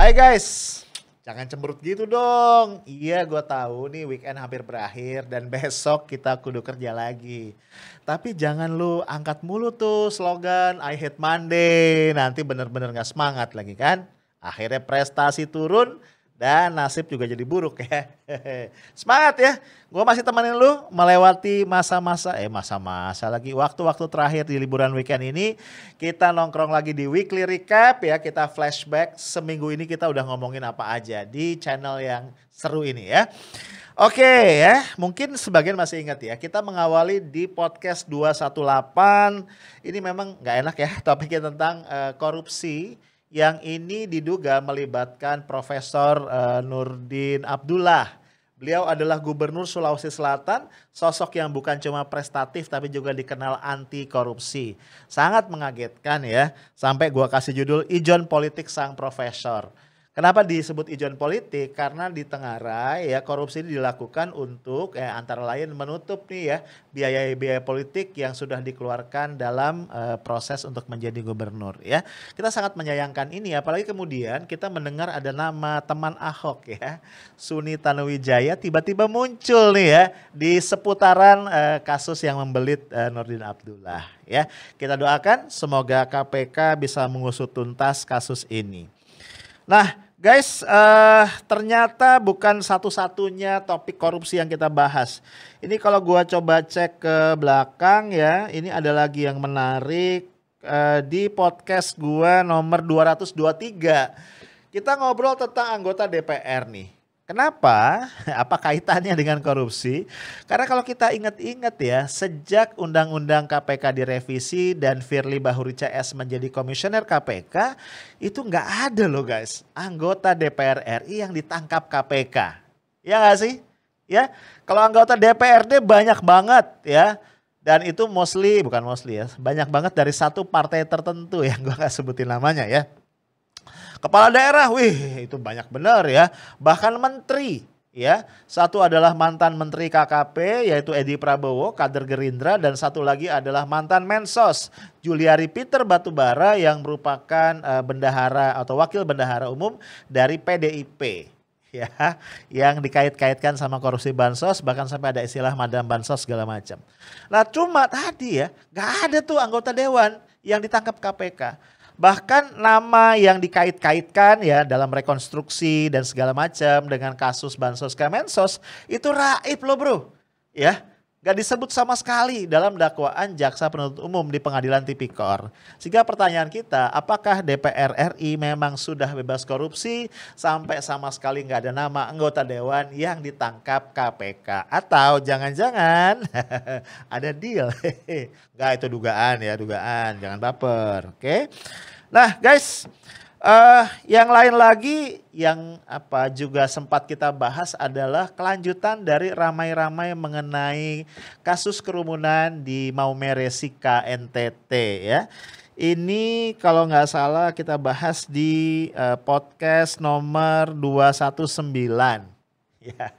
Hai guys, jangan cemberut gitu dong. Iya, gue tahu nih weekend hampir berakhir dan besok kita kudu kerja lagi. Tapi jangan lu angkat mulu tuh slogan I hate Monday. Nanti bener-bener gak semangat lagi kan. Akhirnya prestasi turun dan nasib juga jadi buruk ya. Semangat ya. Gue masih temenin lu melewati masa-masa lagi. Waktu-waktu terakhir di liburan weekend ini. Kita nongkrong lagi di weekly recap ya. Kita flashback seminggu ini kita udah ngomongin apa aja di channel yang seru ini ya. Oke ya, mungkin sebagian masih ingat ya, kita mengawali di podcast 218, ini memang nggak enak ya topiknya tentang korupsi yang ini diduga melibatkan Profesor Nurdin Abdullah. Beliau adalah Gubernur Sulawesi Selatan, sosok yang bukan cuma prestatif tapi juga dikenal anti korupsi. Sangat mengagetkan ya, sampai gua kasih judul Ijon Politik Sang Profesor. Kenapa disebut ijon politik? Karena di Tenggarai ya korupsi dilakukan untuk antara lain menutup nih ya biaya-biaya politik yang sudah dikeluarkan dalam proses untuk menjadi gubernur ya. Kita sangat menyayangkan ini apalagi kemudian kita mendengar ada nama teman Ahok ya, Suni Tanuwijaya tiba-tiba muncul nih ya di seputaran kasus yang membelit Nurdin Abdullah ya. Kita doakan semoga KPK bisa mengusut tuntas kasus ini. Nah, guys, ternyata bukan satu-satunya topik korupsi yang kita bahas. Ini kalau gua coba cek ke belakang ya, ini ada lagi yang menarik di podcast gua nomor 223. Kita ngobrol tentang anggota DPR nih. Kenapa? Apa kaitannya dengan korupsi? Karena kalau kita ingat-ingat ya, sejak Undang-Undang KPK direvisi dan Firly Bahuri CS menjadi komisioner KPK, itu nggak ada loh guys, anggota DPR RI yang ditangkap KPK. Ya nggak sih? Ya, kalau anggota DPRD banyak banget ya. Dan itu bukan mostly ya, banyak banget dari satu partai tertentu yang gue nggak sebutin namanya ya. Kepala daerah, wih itu banyak benar ya. Bahkan menteri ya. Satu adalah mantan menteri KKP yaitu Edi Prabowo, kader Gerindra. Dan satu lagi adalah mantan Mensos, Juliari Peter Batubara yang merupakan bendahara atau wakil bendahara umum dari PDIP. Ya, yang dikait-kaitkan sama korupsi bansos, bahkan sampai ada istilah madam bansos segala macam. Nah cuma tadi ya, gak ada tuh anggota dewan yang ditangkap KPK. Bahkan nama yang dikait-kaitkan ya dalam rekonstruksi dan segala macam dengan kasus bansos Kemensos itu raib loh bro. Ya, gak disebut sama sekali dalam dakwaan jaksa penuntut umum di pengadilan tipikor. Sehingga pertanyaan kita, apakah DPR RI memang sudah bebas korupsi sampai sama sekali gak ada nama anggota dewan yang ditangkap KPK? Atau jangan-jangan ada deal? Gak, itu dugaan ya, dugaan, jangan baper, oke? Nah guys, yang lain lagi yang juga sempat kita bahas adalah kelanjutan dari ramai-ramai mengenai kasus kerumunan di Maumere Sika NTT ya. Ini kalau nggak salah kita bahas di podcast nomor 219 ya.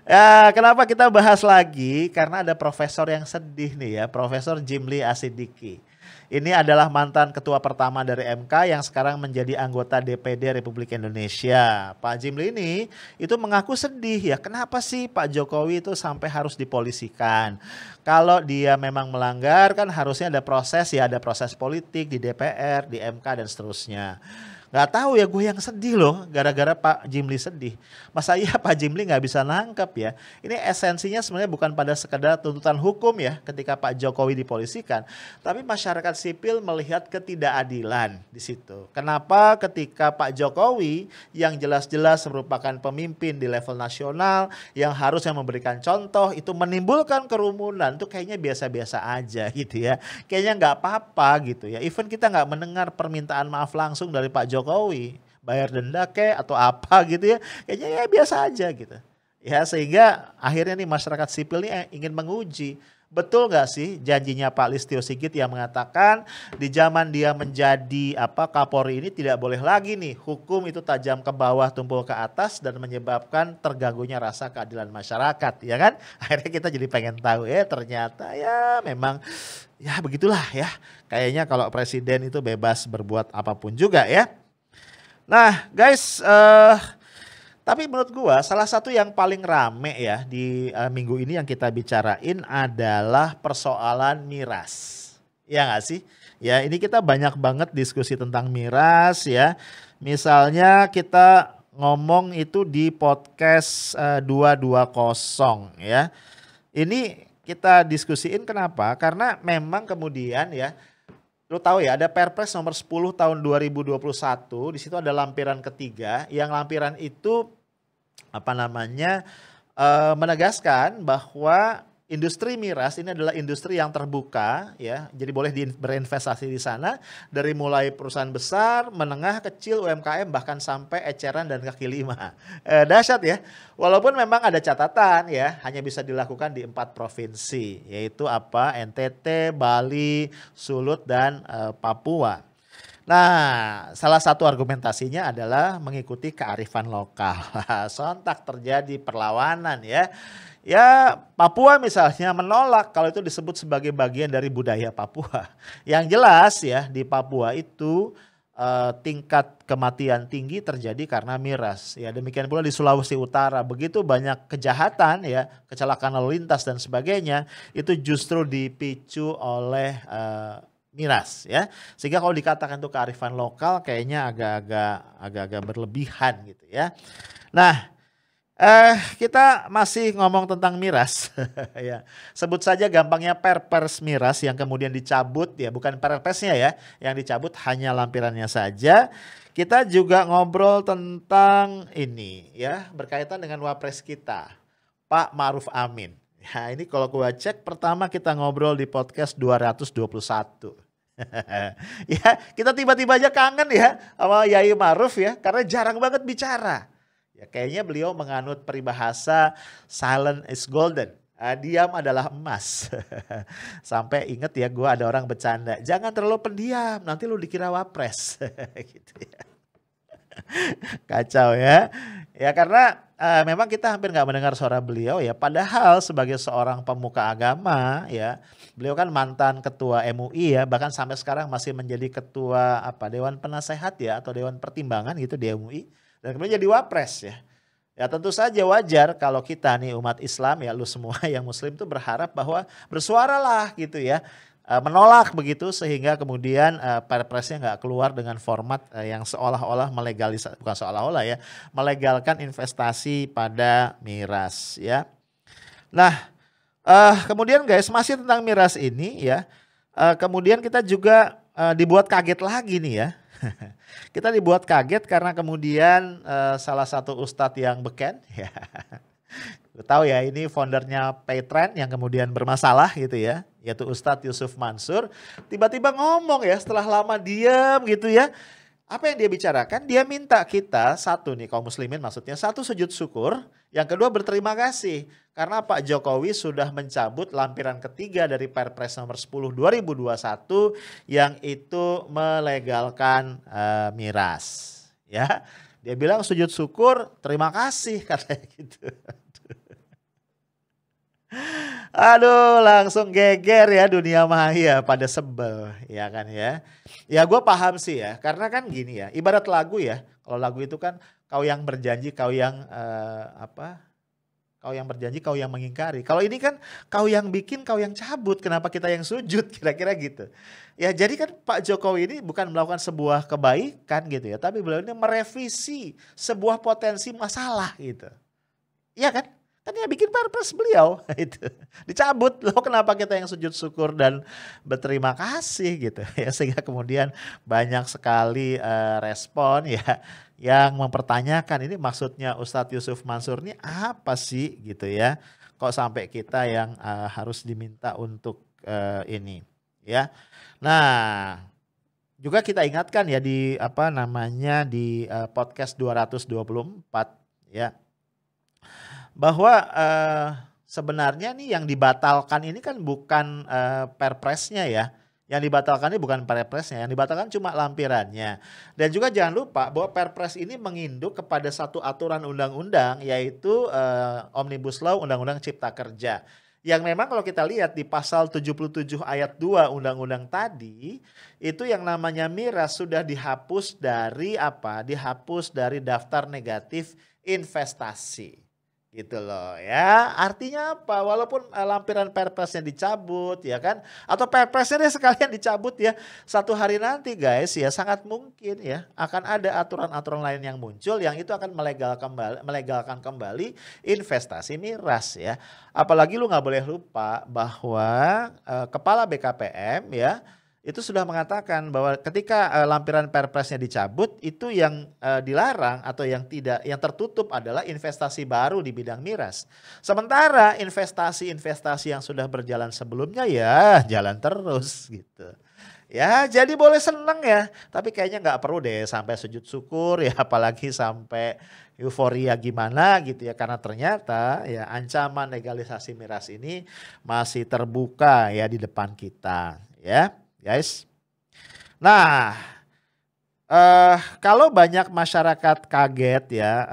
Ya, kenapa kita bahas lagi? Karena ada profesor yang sedih nih ya, Profesor Jimli Asidiki. Ini adalah mantan ketua pertama dari MK yang sekarang menjadi anggota DPD Republik Indonesia. Pak Jimli ini itu mengaku sedih ya, kenapa sih Pak Jokowi itu sampai harus dipolisikan? Kalau dia memang melanggar kan harusnya ada proses ya, ada proses politik di DPR, di MK dan seterusnya. Gak tahu ya, gue yang sedih loh gara-gara Pak Jimli sedih. Masa iya Pak Jimli gak bisa nangkep ya? Ini esensinya sebenarnya bukan pada sekedar tuntutan hukum ya ketika Pak Jokowi dipolisikan. Tapi masyarakat sipil melihat ketidakadilan di situ. Kenapa ketika Pak Jokowi yang jelas-jelas merupakan pemimpin di level nasional yang harusnya memberikan contoh itu menimbulkan kerumunan, itu kayaknya biasa-biasa aja gitu ya. Kayaknya gak apa-apa gitu ya. Even kita gak mendengar permintaan maaf langsung dari Pak Jokowi, bayar denda atau apa gitu ya, kayaknya ya biasa aja gitu ya. Sehingga akhirnya nih masyarakat sipil nih ingin menguji betul gak sih janjinya Pak Listio Sigit yang mengatakan di zaman dia menjadi Kapolri ini tidak boleh lagi nih hukum itu tajam ke bawah tumpul ke atas dan menyebabkan terganggunya rasa keadilan masyarakat ya kan. Akhirnya kita jadi pengen tahu ternyata ya memang ya begitulah ya, kayaknya kalau presiden itu bebas berbuat apapun juga ya. Nah, guys, tapi menurut gua salah satu yang paling rame ya di minggu ini yang kita bicarain adalah persoalan miras. Ya nggak sih? Ya ini kita banyak banget diskusi tentang miras ya. Misalnya kita ngomong itu di podcast 220 ya. Ini kita diskusiin kenapa? Karena memang kemudian ya, lu tahu ya ada Perpres nomor 10 tahun 2021, di situ ada lampiran ketiga, yang lampiran itu apa namanya menegaskan bahwa industri miras ini adalah industri yang terbuka ya, jadi boleh berinvestasi di sana dari mulai perusahaan besar, menengah, kecil, UMKM bahkan sampai eceran dan kaki lima. Dahsyat ya. Walaupun memang ada catatan ya, hanya bisa dilakukan di 4 provinsi, yaitu apa? NTT, Bali, Sulut dan Papua. Nah, salah satu argumentasinya adalah mengikuti kearifan lokal. Sontak terjadi perlawanan ya. Ya, Papua misalnya menolak kalau itu disebut sebagai bagian dari budaya Papua. Yang jelas ya, di Papua itu tingkat kematian tinggi terjadi karena miras. Ya, demikian pula di Sulawesi Utara. Begitu banyak kejahatan ya, kecelakaan lalu lintas dan sebagainya, itu justru dipicu oleh miras ya, sehingga kalau dikatakan itu kearifan lokal kayaknya agak-agak berlebihan gitu ya. Nah, kita masih ngomong tentang miras ya. Sebut saja gampangnya Perpres miras yang kemudian dicabut ya, bukan Perpresnya ya, yang dicabut hanya lampirannya saja. Kita juga ngobrol tentang ini ya, berkaitan dengan wapres kita, Pak Ma'ruf Amin. Ya, ini kalau gua cek pertama kita ngobrol di podcast 221. Ya, kita tiba-tiba aja kangen ya sama Yai Ma'ruf ya, karena jarang banget bicara. Ya, kayaknya beliau menganut peribahasa silent is golden. Diam adalah emas. Sampai inget ya, gua ada orang bercanda, jangan terlalu pendiam, nanti lu dikira wapres. Gitu ya. Kacau ya. Ya karena memang kita hampir nggak mendengar suara beliau ya. Padahal sebagai seorang pemuka agama ya, beliau kan mantan ketua MUI ya. Bahkan sampai sekarang masih menjadi ketua Dewan Penasehat ya, atau Dewan Pertimbangan gitu di MUI. Dan kemudian jadi wapres ya. Ya tentu saja wajar kalau kita nih umat Islam ya, lu semua yang muslim tuh berharap bahwa bersuaralah gitu ya. Menolak begitu sehingga kemudian Perpresnya nggak keluar dengan format yang seolah-olah melegalisasi, bukan seolah-olah ya, melegalkan investasi pada miras ya. Nah, kemudian guys, masih tentang miras ini ya, kemudian kita juga dibuat kaget lagi nih ya. Kita dibuat kaget karena kemudian salah satu ustadz yang beken ya. Lu tahu ya, ini foundernya Paytrend yang kemudian bermasalah gitu ya, yaitu Ustadz Yusuf Mansur. Tiba-tiba ngomong ya setelah lama diam gitu ya. Apa yang dia bicarakan? Dia minta kita satu nih kaum muslimin, maksudnya satu sujud syukur, yang kedua berterima kasih karena Pak Jokowi sudah mencabut lampiran ketiga dari Perpres nomor 10 2021 yang itu melegalkan miras. Ya, dia bilang sujud syukur, terima kasih katanya gitu. Aduh, langsung geger ya dunia maya, pada sebel ya kan ya. Ya gue paham sih ya, karena kan gini ya, ibarat lagu ya. Kalau lagu itu kan kau yang berjanji, kau yang kau yang berjanji, kau yang mengingkari. Kalau ini kan kau yang bikin, kau yang cabut, kenapa kita yang sujud, kira-kira gitu. Ya jadi kan Pak Jokowi ini bukan melakukan sebuah kebaikan gitu ya, tapi beliau ini merevisi sebuah potensi masalah gitu. Iya kan? Kan dia bikin Perpres beliau itu dicabut, loh kenapa kita yang sujud syukur dan berterima kasih gitu ya, sehingga kemudian banyak sekali respon ya yang mempertanyakan ini maksudnya Ustadz Yusuf Mansur ini apa sih gitu ya, kok sampai kita yang harus diminta untuk ini ya. Nah juga kita ingatkan ya di di podcast 224 ya, bahwa sebenarnya nih yang dibatalkan ini kan bukan Perpresnya ya. Yang dibatalkan ini bukan Perpresnya, yang dibatalkan cuma lampirannya. Dan juga jangan lupa bahwa Perpres ini menginduk kepada satu aturan undang-undang, yaitu Omnibus Law, Undang-Undang Cipta Kerja. Yang memang kalau kita lihat di pasal 77 ayat 2 undang-undang tadi, itu yang namanya miras sudah dihapus dari apa? Dihapus dari daftar negatif investasi. Gitu loh ya. Artinya apa? Walaupun lampiran perpresnya dicabut ya kan. Atau perpresnya deh sekalian dicabut ya. Satu hari nanti guys ya sangat mungkin ya akan ada aturan-aturan lain yang muncul yang itu akan melegalkan kembali investasi miras ya. Apalagi lu nggak boleh lupa bahwa Kepala BKPM ya itu sudah mengatakan bahwa ketika lampiran perpresnya dicabut itu yang dilarang atau yang tertutup adalah investasi baru di bidang miras. Sementara investasi-investasi yang sudah berjalan sebelumnya ya jalan terus gitu. Ya jadi boleh seneng ya, tapi kayaknya nggak perlu deh sampai sujud syukur ya, apalagi sampai euforia gimana gitu ya, karena ternyata ya ancaman legalisasi miras ini masih terbuka ya di depan kita ya guys. Nah, kalau banyak masyarakat kaget ya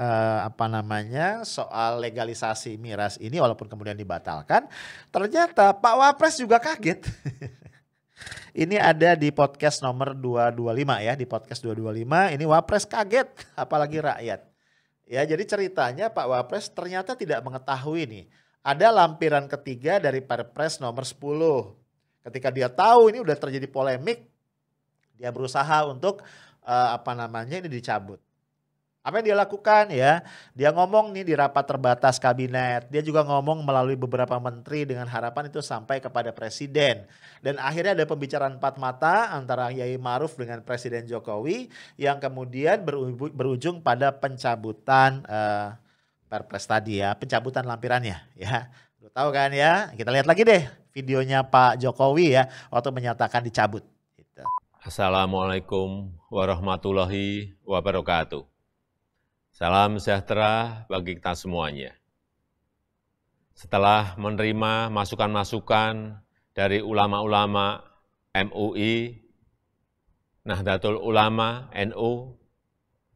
apa namanya soal legalisasi miras ini walaupun kemudian dibatalkan, ternyata Pak Wapres juga kaget. Ini ada di podcast nomor 225 ya, di podcast 225 ini Wapres kaget apalagi rakyat. Ya, jadi ceritanya Pak Wapres ternyata tidak mengetahui nih ada lampiran ketiga dari Perpres nomor 10. Ketika dia tahu ini udah terjadi polemik, dia berusaha untuk apa namanya ini dicabut. Apa yang dia lakukan ya? Dia ngomong nih di rapat terbatas kabinet. Dia juga ngomong melalui beberapa menteri dengan harapan itu sampai kepada presiden. Dan akhirnya ada pembicaraan empat mata antara Yai Maruf dengan Presiden Jokowi yang kemudian berujung pada pencabutan Perpres tadi ya, pencabutan lampirannya ya. Lu tahu kan ya? Kita lihat lagi deh videonya Pak Jokowi ya waktu menyatakan dicabut. Gitu. Assalamualaikum warahmatullahi wabarakatuh. Salam sejahtera bagi kita semuanya. Setelah menerima masukan-masukan dari ulama-ulama MUI, Nahdlatul Ulama, NU,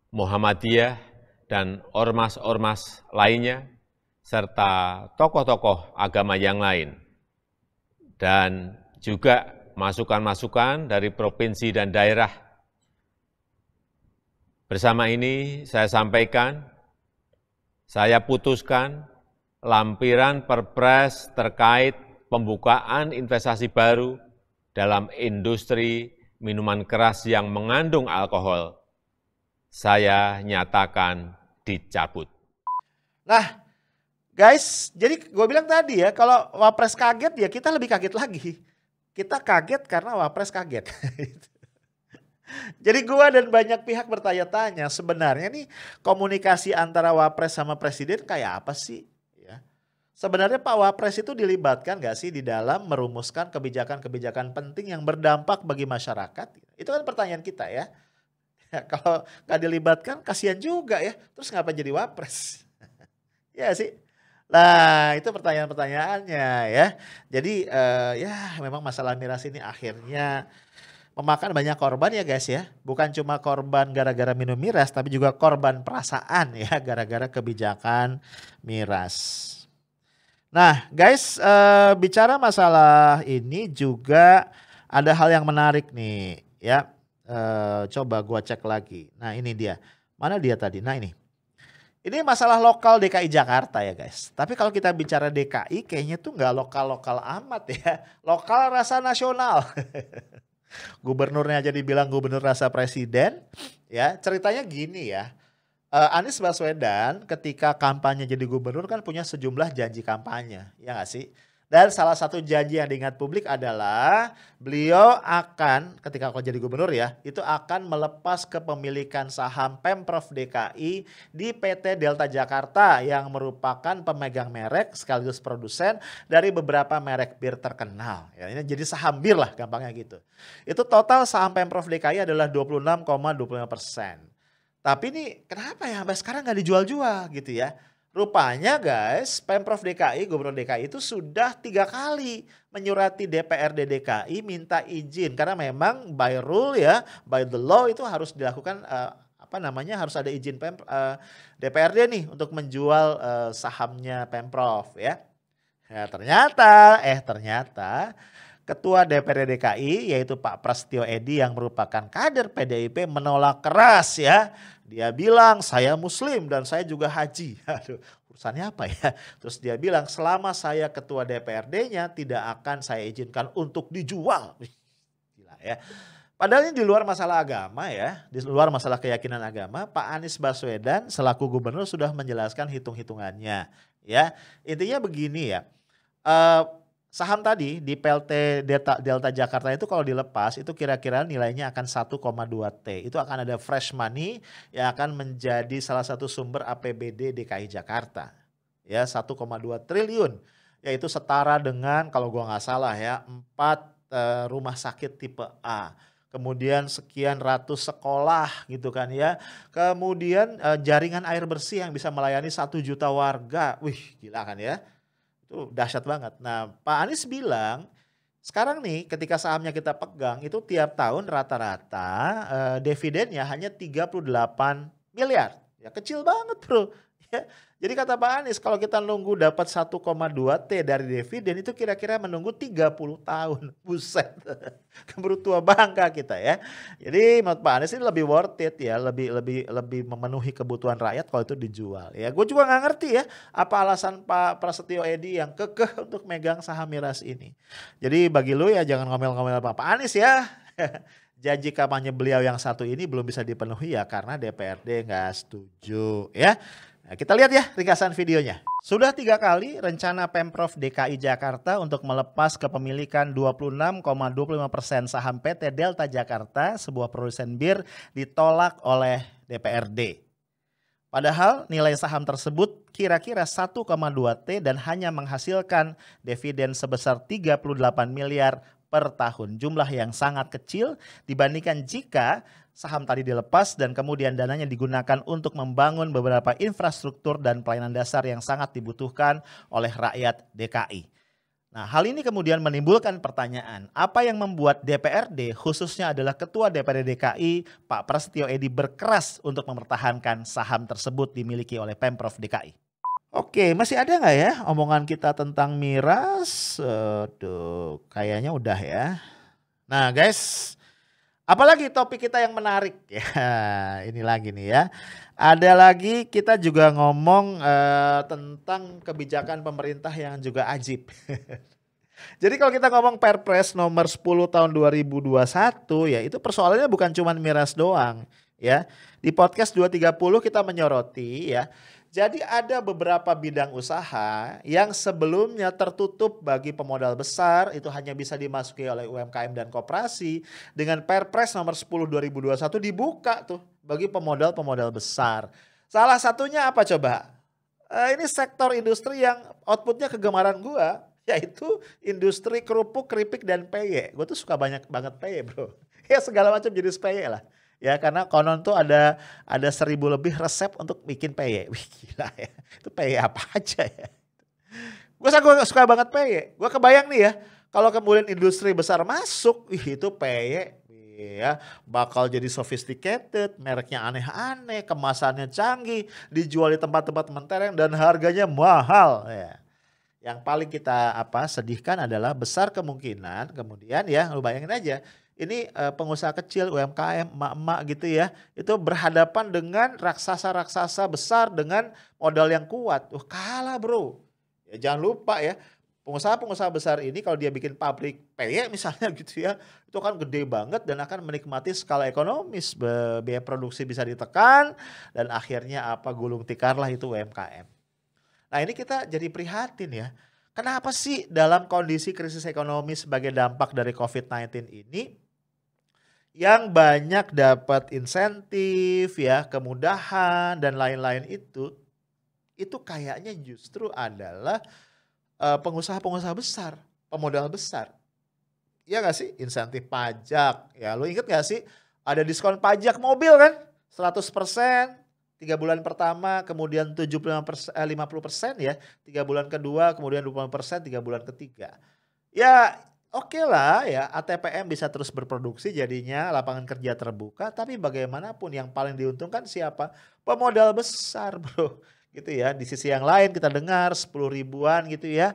Muhammadiyah, dan ormas-ormas lainnya, serta tokoh-tokoh agama yang lain, dan juga masukan-masukan dari provinsi dan daerah. Bersama ini saya sampaikan, saya putuskan lampiran Perpres terkait pembukaan investasi baru dalam industri minuman keras yang mengandung alkohol, saya nyatakan dicabut. Nah, guys, jadi gue bilang tadi ya, kalau Wapres kaget ya kita lebih kaget lagi. Kita kaget karena Wapres kaget. Jadi gua dan banyak pihak bertanya-tanya sebenarnya nih komunikasi antara Wapres sama Presiden kayak apa sih? Ya. Sebenarnya Pak Wapres itu dilibatkan gak sih di dalam merumuskan kebijakan-kebijakan penting yang berdampak bagi masyarakat? Itu kan pertanyaan kita ya. Ya kalau gak dilibatkan kasihan juga ya. Terus ngapa jadi Wapres? Ya sih. Nah itu pertanyaan-pertanyaannya ya. Jadi ya memang masalah miras ini akhirnya memakan banyak korban ya guys ya. Bukan cuma korban gara-gara minum miras tapi juga korban perasaan ya gara-gara kebijakan miras. Nah guys bicara masalah ini juga ada hal yang menarik nih ya. Coba gua cek lagi. Nah ini dia. Mana dia tadi? Nah ini. Ini masalah lokal DKI Jakarta ya guys. Tapi kalau kita bicara DKI kayaknya tuh nggak lokal-lokal amat ya. Lokal rasa nasional. Gubernurnya aja dibilang gubernur rasa presiden, ya ceritanya gini ya, Anies Baswedan ketika kampanye jadi gubernur kan punya sejumlah janji kampanye, ya nggak sih? Dan salah satu janji yang diingat publik adalah beliau akan ketika kau jadi gubernur ya, itu akan melepas kepemilikan saham Pemprov DKI di PT Delta Jakarta yang merupakan pemegang merek sekaligus produsen dari beberapa merek bir terkenal. Ya, ini jadi saham bir lah gampangnya gitu. Itu total saham Pemprov DKI adalah 26,25%. Tapi ini kenapa ya sampai sekarang nggak dijual-jual gitu ya? Rupanya guys, Pemprov DKI, Gubernur DKI itu sudah 3 kali menyurati DPRD DKI minta izin. Karena memang by rule ya, by the law itu harus dilakukan harus ada izin DPRD nih untuk menjual sahamnya Pemprov ya. Ya ternyata Ketua DPRD DKI yaitu Pak Prasetyo Edy yang merupakan kader PDIP menolak keras ya. Dia bilang saya muslim dan saya juga haji. Aduh, urusannya apa ya? Terus dia bilang selama saya ketua DPRD-nya tidak akan saya izinkan untuk dijual. Wih, gila ya. Padahal ini di luar masalah agama ya, di luar masalah keyakinan agama, Pak Anies Baswedan selaku gubernur sudah menjelaskan hitung-hitungannya ya. Intinya begini ya, eh, saham tadi di PLT Delta Jakarta itu kalau dilepas itu kira-kira nilainya akan 1,2 T. Itu akan ada fresh money yang akan menjadi salah satu sumber APBD DKI Jakarta. Ya 1,2 triliun yaitu setara dengan kalau gua nggak salah ya 4 rumah sakit tipe A. Kemudian sekian ratus sekolah gitu kan ya. Kemudian jaringan air bersih yang bisa melayani 1 juta warga. Wih gila kan ya. Itu dahsyat banget. Nah Pak Anies bilang sekarang nih ketika sahamnya kita pegang itu tiap tahun rata-rata dividennya hanya 38 miliar. Ya kecil banget bro. Ya. Jadi kata Pak Anies kalau kita nunggu dapat 1,2 T dari dividen itu kira-kira menunggu 30 tahun. Buset. Keburu tua bangka kita ya. Jadi menurut Pak Anies ini lebih worth it ya, lebih memenuhi kebutuhan rakyat kalau itu dijual. Ya, gue juga nggak ngerti ya apa alasan Pak Prasetyo Edy yang kekeh untuk megang saham miras ini. Jadi bagi lu ya jangan ngomel-ngomel Pak Anies ya. Janji kampanye beliau yang satu ini belum bisa dipenuhi ya karena DPRD nggak setuju ya. Nah, kita lihat ya ringkasan videonya. Sudah 3 kali rencana Pemprov DKI Jakarta untuk melepas kepemilikan 26,25% saham PT Delta Jakarta, sebuah produsen bir, ditolak oleh DPRD. Padahal nilai saham tersebut kira-kira 1,2 T dan hanya menghasilkan dividen sebesar 38 miliar per tahun. Jumlah yang sangat kecil dibandingkan jika saham tadi dilepas dan kemudian dananya digunakan untuk membangun beberapa infrastruktur dan pelayanan dasar yang sangat dibutuhkan oleh rakyat DKI. Nah, hal ini kemudian menimbulkan pertanyaan, apa yang membuat DPRD khususnya adalah Ketua DPRD DKI Pak Prasetyo Edy berkeras untuk mempertahankan saham tersebut dimiliki oleh Pemprov DKI? Oke, masih ada nggak ya omongan kita tentang miras? Aduh, kayaknya udah ya. Nah guys, apalagi topik kita yang menarik ya, ini lagi nih ya. Ada lagi kita juga ngomong tentang kebijakan pemerintah yang juga ajib. Jadi kalau kita ngomong Perpres nomor 10 tahun 2021 ya itu persoalannya bukan cuma miras doang ya. Di podcast 230 kita menyoroti ya. Jadi ada beberapa bidang usaha yang sebelumnya tertutup bagi pemodal besar itu hanya bisa dimasuki oleh UMKM dan koperasi. Dengan Perpres nomor 10 2021 dibuka tuh bagi pemodal-pemodal besar. Salah satunya apa coba? Ini sektor industri yang outputnya kegemaran gua, yaitu industri kerupuk, keripik dan peye. Gue tuh suka banget peye bro. Ya segala macam jenis peye lah. Ya karena konon tuh ada 1000 lebih resep untuk bikin peye. Wih gila ya. Itu peye apa aja ya. Gue suka banget peye. Gue kebayang nih ya. Kalau kemudian industri besar masuk. Wih itu peye. Ya bakal jadi sophisticated. Mereknya aneh-aneh. Kemasannya canggih. Dijual di tempat-tempat mentereng. Dan harganya mahal ya. Yang paling kita sedihkan adalah besar kemungkinan kemudian ya lu bayangin aja. Ini pengusaha kecil UMKM emak-emak gitu ya itu berhadapan dengan raksasa-raksasa besar dengan modal yang kuat. Kalah bro. Ya jangan lupa ya pengusaha-pengusaha besar ini kalau dia bikin pabrik peye misalnya gitu ya itu kan gede banget dan akan menikmati skala ekonomis, biaya produksi bisa ditekan dan akhirnya gulung tikarlah itu UMKM. Nah ini kita jadi prihatin ya. Kenapa sih dalam kondisi krisis ekonomi sebagai dampak dari COVID-19 ini yang banyak dapat insentif ya, kemudahan dan lain-lain itu kayaknya justru adalah pengusaha-pengusaha besar, pemodal besar. Iya gak sih? Insentif pajak. Ya lu inget gak sih? Ada diskon pajak mobil kan? 100%. 3 bulan pertama, kemudian 50% ya. 3 bulan kedua, kemudian 20%, 3 bulan ketiga. Ya oke lah ya ATPM bisa terus berproduksi jadinya lapangan kerja terbuka. Tapi bagaimanapun yang paling diuntungkan siapa? Pemodal besar bro. gitu ya. Di sisi yang lain kita dengar 10 ribuan gitu ya,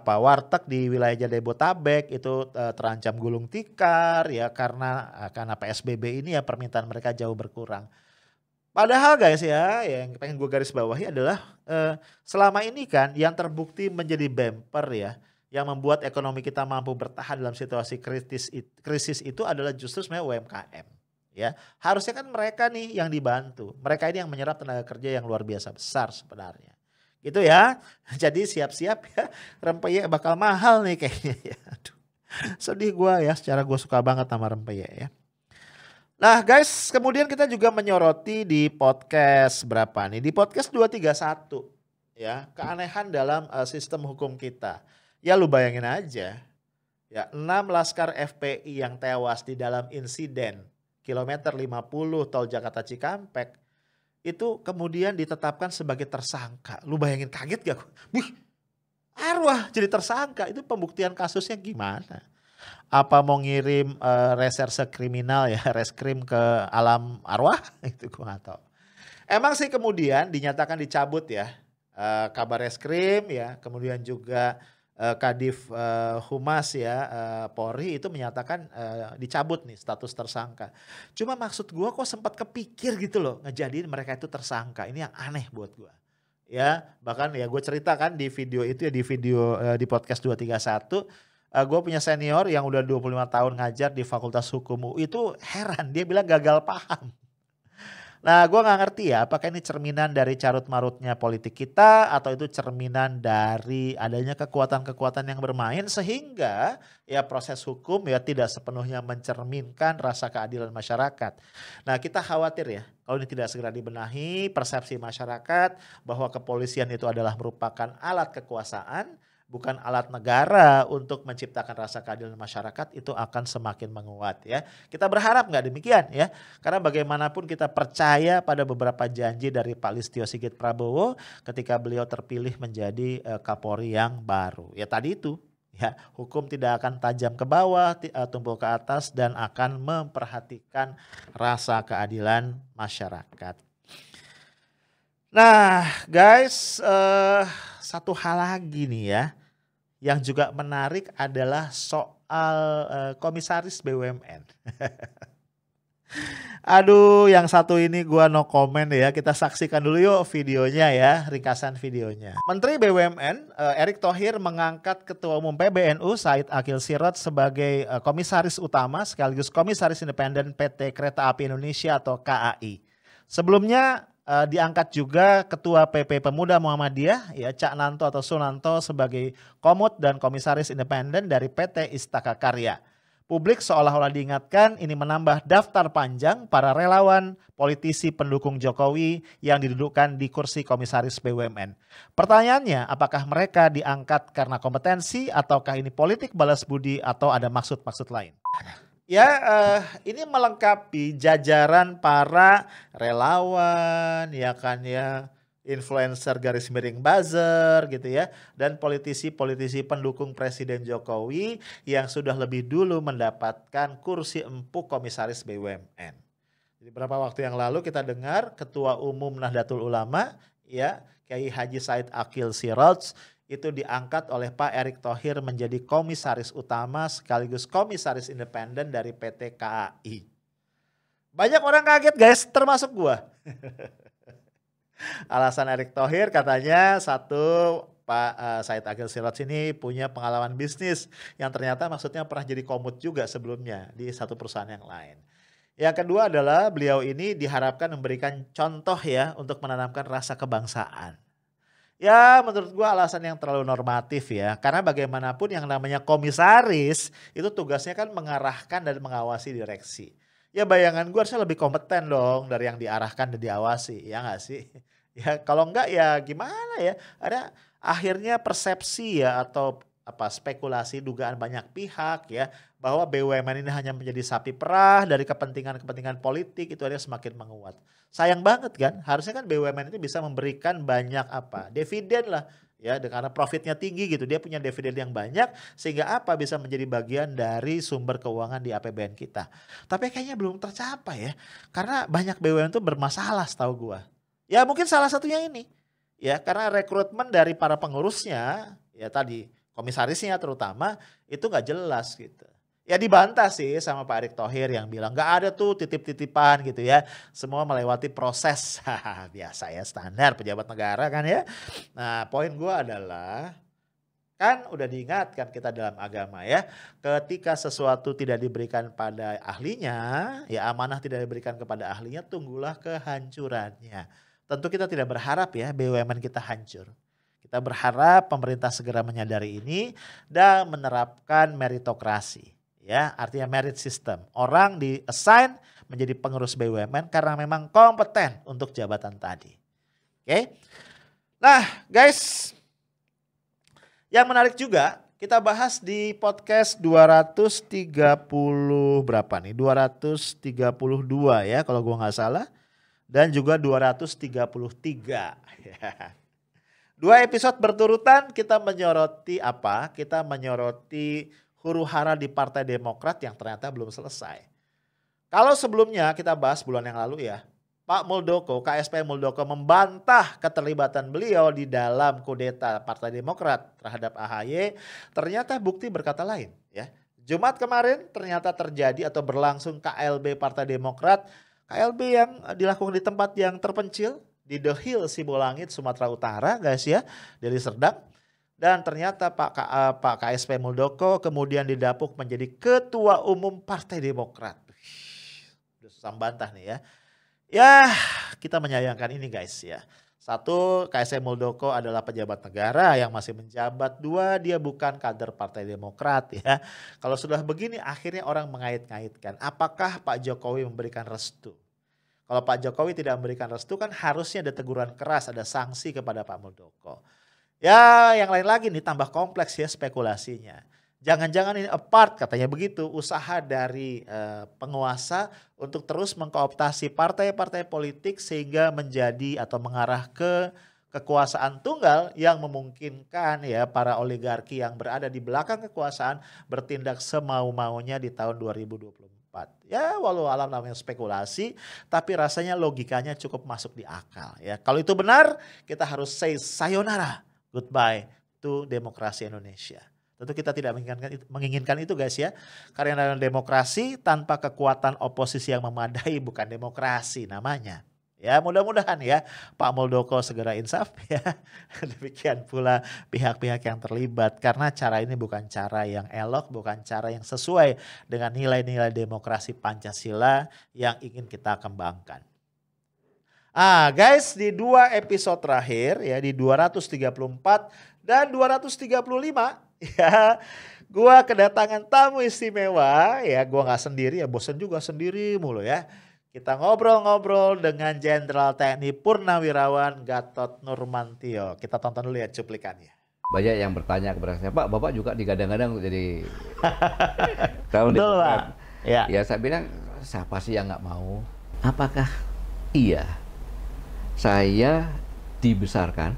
warteg di wilayah Jabodetabek itu terancam gulung tikar ya karena PSBB ini ya permintaan mereka jauh berkurang. Padahal guys ya, yang pengen gue garis bawahi adalah selama ini kan yang terbukti menjadi bumper ya, yang membuat ekonomi kita mampu bertahan dalam situasi krisis itu adalah justru sebenarnya UMKM. Ya, harusnya kan mereka nih yang dibantu. Mereka ini yang menyerap tenaga kerja yang luar biasa besar sebenarnya. Gitu ya. Jadi siap-siap ya, rempeyek bakal mahal nih kayaknya ya. Aduh. Sedih gue ya, secara gue suka banget sama rempeyek ya. Nah guys, kemudian kita juga menyoroti di podcast berapa nih? Di podcast 231 ya, keanehan dalam sistem hukum kita. Ya lu bayangin aja, ya 6 laskar FPI yang tewas di dalam insiden kilometer 50 tol Jakarta Cikampek itu kemudian ditetapkan sebagai tersangka. Lu bayangin, kaget gak? Wih, arwah jadi tersangka, itu pembuktian kasusnya gimana? Apa mau ngirim reserse kriminal ya, reskrim ke alam arwah? Itu gue gak tahu. Emang sih kemudian dinyatakan dicabut ya kabar reskrim ya, kemudian juga Kadif Humas ya Polri itu menyatakan dicabut nih status tersangka. Cuma maksud gue kok sempat kepikir gitu loh ngejadiin mereka itu tersangka. Ini yang aneh buat gue. Ya bahkan ya gue ceritakan di video itu ya, di podcast 231. Gue punya senior yang udah 25 tahun ngajar di Fakultas Hukum UI itu heran, dia bilang gagal paham. Nah gue gak ngerti ya apakah ini cerminan dari carut marutnya politik kita atau itu cerminan dari adanya kekuatan-kekuatan yang bermain sehingga ya proses hukum ya tidak sepenuhnya mencerminkan rasa keadilan masyarakat. Nah kita khawatir ya kalau ini tidak segera dibenahi, persepsi masyarakat bahwa kepolisian itu adalah merupakan alat kekuasaan, bukan alat negara untuk menciptakan rasa keadilan masyarakat, itu akan semakin menguat ya. Kita berharap nggak demikian ya. Karena bagaimanapun kita percaya pada beberapa janji dari Pak Listio Sigit Prabowo ketika beliau terpilih menjadi Kapolri yang baru. Ya tadi itu ya, hukum tidak akan tajam ke bawah, tumpul ke atas dan akan memperhatikan rasa keadilan masyarakat. Nah guys, satu hal lagi nih ya. Yang juga menarik adalah soal komisaris BUMN. Aduh, yang satu ini gua no comment ya. Kita saksikan dulu yuk videonya ya, ringkasan videonya. Menteri BUMN Erick Thohir mengangkat Ketua Umum PBNU Said Akil Sirot sebagai komisaris utama sekaligus komisaris independen PT Kereta Api Indonesia atau KAI. Sebelumnya diangkat juga Ketua PP Pemuda Muhammadiyah ya Cak Nanto atau Sunanto sebagai komut dan komisaris independen dari PT Istaka Karya. Publik seolah-olah diingatkan ini menambah daftar panjang para relawan politisi pendukung Jokowi yang didudukkan di kursi komisaris BUMN. Pertanyaannya, apakah mereka diangkat karena kompetensi ataukah ini politik balas budi atau ada maksud-maksud lain? Ya ini melengkapi jajaran para relawan ya kan ya, influencer garis miring buzzer gitu ya, dan politisi-politisi pendukung Presiden Jokowi yang sudah lebih dulu mendapatkan kursi empuk komisaris BUMN. Jadi beberapa waktu yang lalu kita dengar Ketua Umum Nahdlatul Ulama ya Kiai Haji Said Akil Sirot itu diangkat oleh Pak Erick Thohir menjadi komisaris utama sekaligus komisaris independen dari PT KAI. Banyak orang kaget guys, termasuk gua. Alasan Erick Thohir katanya satu, Pak Said Akil Sirot ini punya pengalaman bisnis yang ternyata maksudnya pernah jadi komut juga sebelumnya di satu perusahaan yang lain. Yang kedua adalah beliau ini diharapkan memberikan contoh ya untuk menanamkan rasa kebangsaan. Ya menurut gua alasan yang terlalu normatif ya. Karena bagaimanapun yang namanya komisaris itu tugasnya kan mengarahkan dan mengawasi direksi. Ya bayangan gua harusnya lebih kompeten dong dari yang diarahkan dan diawasi. Ya gak sih? Ya kalau enggak ya gimana ya. Ada akhirnya persepsi ya atau spekulasi dugaan banyak pihak ya. Bahwa BUMN ini hanya menjadi sapi perah dari kepentingan-kepentingan politik itu ada semakin menguat. Sayang banget kan, harusnya kan BUMN itu bisa memberikan banyak dividen lah ya, karena profitnya tinggi gitu, dia punya dividen yang banyak sehingga bisa menjadi bagian dari sumber keuangan di APBN kita. Tapi kayaknya belum tercapai ya, karena banyak BUMN itu bermasalah setahu gua. Ya mungkin salah satunya ini. Ya karena rekrutmen dari para pengurusnya, ya tadi komisarisnya terutama itu nggak jelas gitu. Ya dibantah sih sama Pak Erick Thohir yang bilang nggak ada tuh titip-titipan gitu ya. Semua melewati proses. Biasa ya, standar pejabat negara kan ya. Nah poin gue adalah kan udah diingatkan kita dalam agama ya. Ketika sesuatu tidak diberikan pada ahlinya, ya amanah tidak diberikan kepada ahlinya, tunggulah kehancurannya. Tentu kita tidak berharap ya BUMN kita hancur. Kita berharap pemerintah segera menyadari ini dan menerapkan meritokrasi. Ya, artinya merit system. Orang di-assign menjadi pengurus BUMN karena memang kompeten untuk jabatan tadi. Oke. Nah, guys, yang menarik juga kita bahas di podcast 230 berapa nih? 232 ya kalau gua nggak salah. Dan juga 233. Dua episode berturutan kita menyoroti apa? Kita menyoroti huru hara di Partai Demokrat yang ternyata belum selesai. Kalau sebelumnya kita bahas bulan yang lalu ya, Pak Muldoko, KSP Muldoko membantah keterlibatan beliau di dalam kudeta Partai Demokrat terhadap AHY, ternyata bukti berkata lain ya. Jumat kemarin ternyata terjadi atau berlangsung KLB Partai Demokrat, KLB yang dilakukan di tempat yang terpencil di The Hill Sibolangit Sumatera Utara guys ya, dari Serdang. Dan ternyata Pak KSP Muldoko kemudian didapuk menjadi Ketua Umum Partai Demokrat. Udah susah bantah nih ya. Ya kita menyayangkan ini guys ya. Satu, KSP Muldoko adalah pejabat negara yang masih menjabat. Dua, dia bukan kader Partai Demokrat ya. Kalau sudah begini akhirnya orang mengait-ngaitkan. Apakah Pak Jokowi memberikan restu? Kalau Pak Jokowi tidak memberikan restu kan harusnya ada teguran keras, ada sanksi kepada Pak Muldoko. Ya yang lain lagi nih tambah kompleks ya spekulasinya. Jangan-jangan ini apart katanya begitu usaha dari penguasa untuk terus mengkooptasi partai-partai politik sehingga menjadi atau mengarah ke kekuasaan tunggal yang memungkinkan ya para oligarki yang berada di belakang kekuasaan bertindak semau-maunya di tahun 2024. Ya walau alam namanya spekulasi tapi rasanya logikanya cukup masuk di akal ya. Kalau itu benar kita harus say sayonara. Goodbye to demokrasi Indonesia. Tentu kita tidak menginginkan itu guys ya. Karena demokrasi tanpa kekuatan oposisi yang memadai bukan demokrasi namanya. Ya mudah-mudahan ya Pak Muldoko segera insaf ya. Demikian pula pihak-pihak yang terlibat. Karena cara ini bukan cara yang elok, bukan cara yang sesuai dengan nilai-nilai demokrasi Pancasila yang ingin kita kembangkan. Guys di dua episode terakhir ya di 234 dan 235 ya gua kedatangan tamu istimewa ya gua gak sendiri ya bosen juga sendiri mulu ya. Kita ngobrol-ngobrol dengan Jenderal TNI Purnawirawan Gatot Nurmantio. Kita tonton dulu ya cuplikannya. Banyak yang bertanya kepada saya, Pak, Bapak juga digadang-gadang jadi Betul Pak. Ya saya bilang, siapa sih yang nggak mau? Apakah iya saya dibesarkan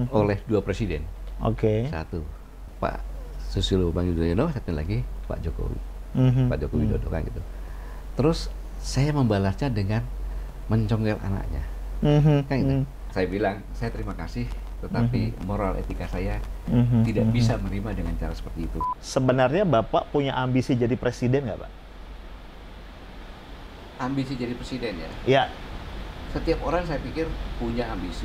oleh dua presiden? Oke. Satu, Pak Susilo Bambang Yudhoyono, satu lagi Pak Jokowi. Pak Joko Widodo kan gitu. Terus saya membalasnya dengan mencongkel anaknya. Kan gitu. Saya bilang, saya terima kasih, tetapi moral etika saya tidak bisa menerima dengan cara seperti itu. Sebenarnya Bapak punya ambisi jadi presiden nggak Pak? Ambisi jadi presiden ya? Iya. Setiap orang saya pikir punya ambisi,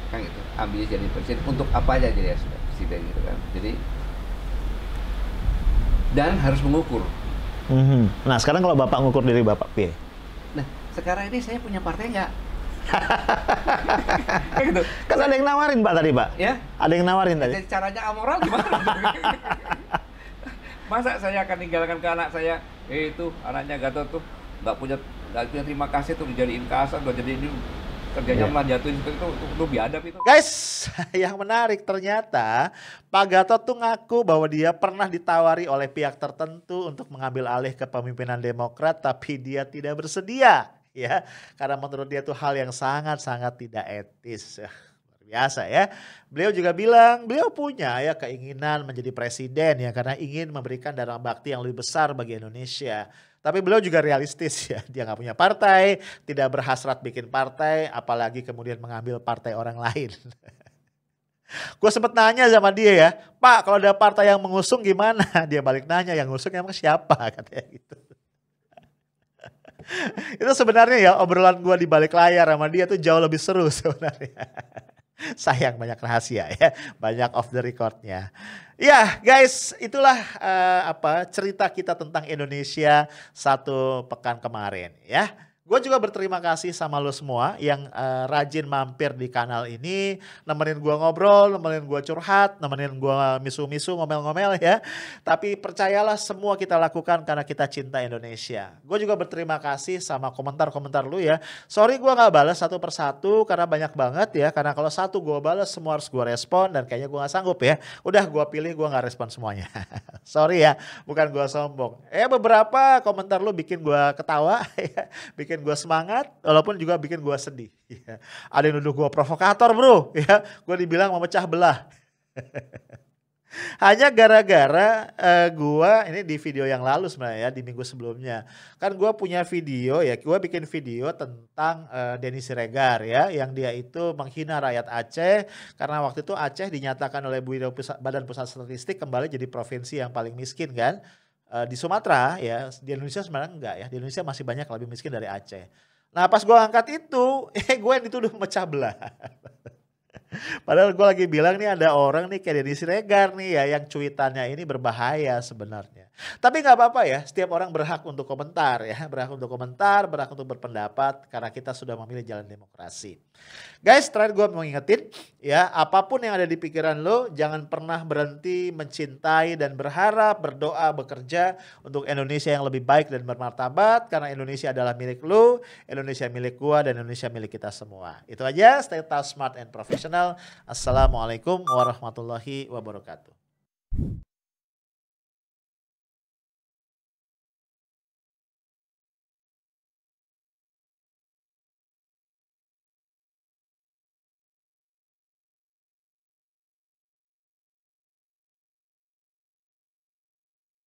kan gitu. Ambisi jadi presiden untuk apa aja jadi presiden gitu kan. Jadi dan harus mengukur. Nah sekarang kalau Bapak ngukur diri Bapak, piye? Nah sekarang ini saya punya partai nggak? Gitu. Kan ada yang nawarin Pak tadi Pak? Ya? Ada yang nawarin tadi? Caranya amoral gimana? Masa saya akan tinggalkan ke anak saya, itu anaknya Gatot tuh nggak punya terima kasih tuh dijadiin kasar, udah jadi ini kerjanya malah jatuhin itu biadab itu. Guys, yang menarik ternyata Pak Gatot tuh ngaku bahwa dia pernah ditawari oleh pihak tertentu untuk mengambil alih kepemimpinan Demokrat tapi dia tidak bersedia ya. Karena menurut dia tuh hal yang sangat-sangat tidak etis. Luar biasa ya. Beliau juga bilang beliau punya ya keinginan menjadi presiden ya karena ingin memberikan darah bakti yang lebih besar bagi Indonesia. Tapi beliau juga realistis ya, dia nggak punya partai, tidak berhasrat bikin partai, apalagi kemudian mengambil partai orang lain. Gue sempet nanya sama dia ya, Pak kalau ada partai yang mengusung gimana? Dia balik nanya, yang ngusung emang siapa? Katanya gitu. Itu sebenarnya ya obrolan gue di balik layar sama dia tuh jauh lebih seru sebenarnya. Sayang banyak rahasia ya, banyak off the recordnya. Ya guys, itulah cerita kita tentang Indonesia 1 pekan kemarin ya. Gue juga berterima kasih sama lo semua yang rajin mampir di kanal ini, nemenin gue ngobrol, nemenin gue curhat, nemenin gue misu-misu, ngomel-ngomel ya. Tapi percayalah semua kita lakukan karena kita cinta Indonesia. Gue juga berterima kasih sama komentar-komentar lu ya. Sorry gue gak balas satu persatu karena banyak banget ya. Karena kalau satu gue balas semua harus gue respon dan kayaknya gue gak sanggup ya. Udah gue pilih gue gak respon semuanya. Sorry ya, bukan gue sombong. Beberapa komentar lu bikin gue ketawa ya, bikin gue semangat, walaupun juga bikin gue sedih. Ya. Ada yang nuduh gue provokator bro, ya. Gue dibilang memecah belah. Hanya gara-gara gue, ini di video yang lalu sebenarnya ya, di minggu sebelumnya. Kan gue punya video ya, gue bikin video tentang Denny Siregar ya, yang dia itu menghina rakyat Aceh, karena waktu itu Aceh dinyatakan oleh Badan Pusat Statistik kembali jadi provinsi yang paling miskin kan. Di Sumatera ya, di Indonesia sebenarnya enggak ya, di Indonesia masih banyak lebih miskin dari Aceh. Nah pas gue angkat itu, gue yang dituduh mecah belah. Padahal gue lagi bilang nih ada orang nih kayak Denny Siregar nih ya, yang cuitannya ini berbahaya sebenarnya. Tapi nggak apa-apa ya, setiap orang berhak untuk komentar ya, berhak untuk komentar, berhak untuk berpendapat, karena kita sudah memilih jalan demokrasi. Guys, terakhir gue mau ngingetin ya, apapun yang ada di pikiran lo, jangan pernah berhenti mencintai dan berharap, berdoa, bekerja untuk Indonesia yang lebih baik dan bermartabat, karena Indonesia adalah milik lo, Indonesia milik gue, dan Indonesia milik kita semua. Itu aja, stay tough, smart, and professional. Assalamualaikum warahmatullahi wabarakatuh.